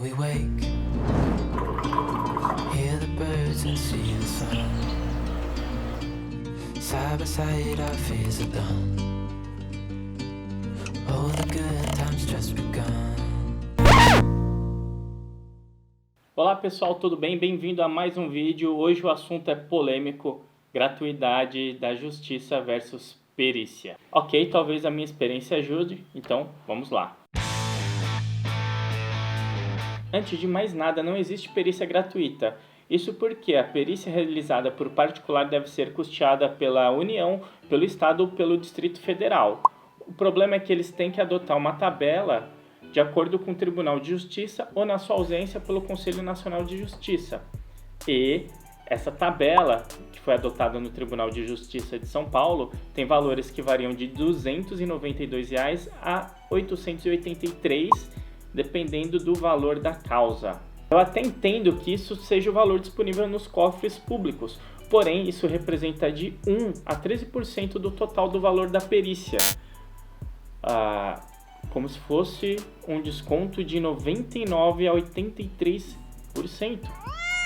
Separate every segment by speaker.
Speaker 1: we wake, hear the birds and see the sun. Side by side our fears are done. All the good times just begun.
Speaker 2: Olá pessoal, tudo bem? Bem-vindo a mais um vídeo. Hoje o assunto é polêmico, gratuidade da justiça versus perícia. Ok, talvez a minha experiência ajude, então vamos lá. Antes de mais nada, não existe perícia gratuita. Isso porque a perícia realizada por particular deve ser custeada pela União, pelo Estado ou pelo Distrito Federal. O problema é que eles têm que adotar uma tabela de acordo com o Tribunal de Justiça ou, na sua ausência, pelo Conselho Nacional de Justiça. E essa tabela, que foi adotada no Tribunal de Justiça de São Paulo, tem valores que variam de R$ 292 a R$ 883, dependendo do valor da causa. Eu até entendo que isso seja o valor disponível nos cofres públicos, porém isso representa de 1 a 13% do total do valor da perícia. Como se fosse um desconto de 99% a 83%.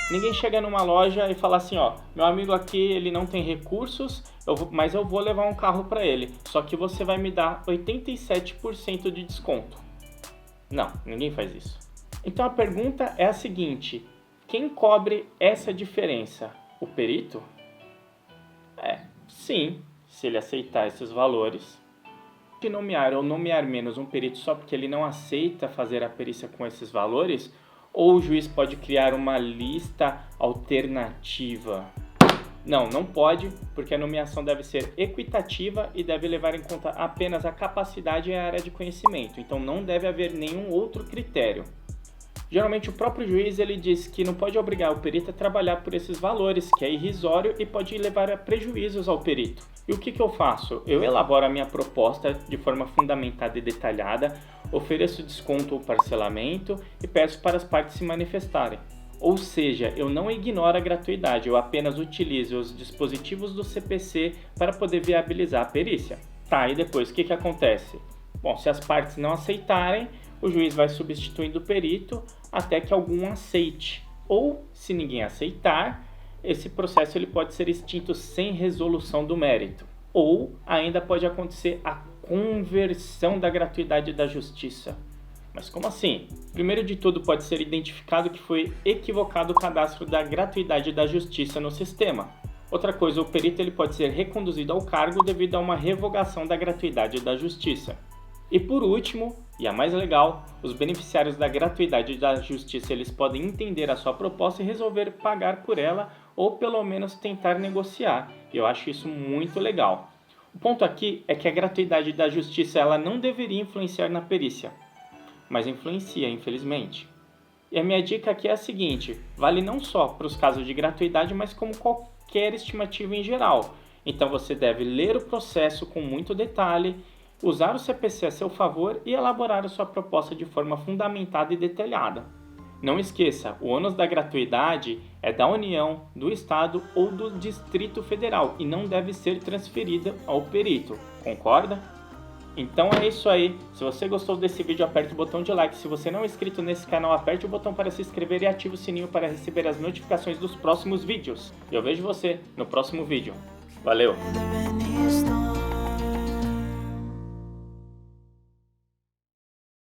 Speaker 2: Ninguém chega numa loja e fala assim, ó, meu amigo aqui ele não tem recursos, mas eu vou levar um carro para ele, só que você vai me dar 87% de desconto. Não, ninguém faz isso. Então a pergunta é a seguinte, quem cobre essa diferença? O perito? Sim, se ele aceitar esses valores. Se nomear ou nomear menos um perito só porque ele não aceita fazer a perícia com esses valores, ou o juiz pode criar uma lista alternativa? Não pode, porque a nomeação deve ser equitativa e deve levar em conta apenas a capacidade e a área de conhecimento, então não deve haver nenhum outro critério. Geralmente o próprio juiz ele diz que não pode obrigar o perito a trabalhar por esses valores, que é irrisório e pode levar a prejuízos ao perito. E o que eu faço? Eu elaboro a minha proposta de forma fundamentada e detalhada, ofereço desconto ou parcelamento e peço para as partes se manifestarem. Ou seja, eu não ignoro a gratuidade, eu apenas utilizo os dispositivos do CPC para poder viabilizar a perícia. Tá, e depois o que acontece? Bom, se as partes não aceitarem, o juiz vai substituindo o perito até que algum aceite. Ou, se ninguém aceitar, esse processo ele pode ser extinto sem resolução do mérito. Ou ainda pode acontecer a conversão da gratuidade da justiça. Mas como assim? Primeiro de tudo, pode ser identificado que foi equivocado o cadastro da gratuidade da justiça no sistema. Outra coisa, o perito ele pode ser reconduzido ao cargo devido a uma revogação da gratuidade da justiça. E por último, e a mais legal, os beneficiários da gratuidade da justiça eles podem entender a sua proposta e resolver pagar por ela ou pelo menos tentar negociar. Eu acho isso muito legal. O ponto aqui é que a gratuidade da justiça ela não deveria influenciar na perícia, mas influencia, infelizmente. E a minha dica aqui é a seguinte, vale não só para os casos de gratuidade, mas como qualquer estimativa em geral. Então você deve ler o processo com muito detalhe, usar o CPC a seu favor e elaborar a sua proposta de forma fundamentada e detalhada. Não esqueça, o ônus da gratuidade é da União, do Estado ou do Distrito Federal e não deve ser transferida ao perito, concorda? Então é isso aí, se você gostou desse vídeo aperte o botão de like, se você não é inscrito nesse canal aperte o botão para se inscrever e ative o sininho para receber as notificações dos próximos vídeos. Eu vejo você no próximo vídeo. Valeu!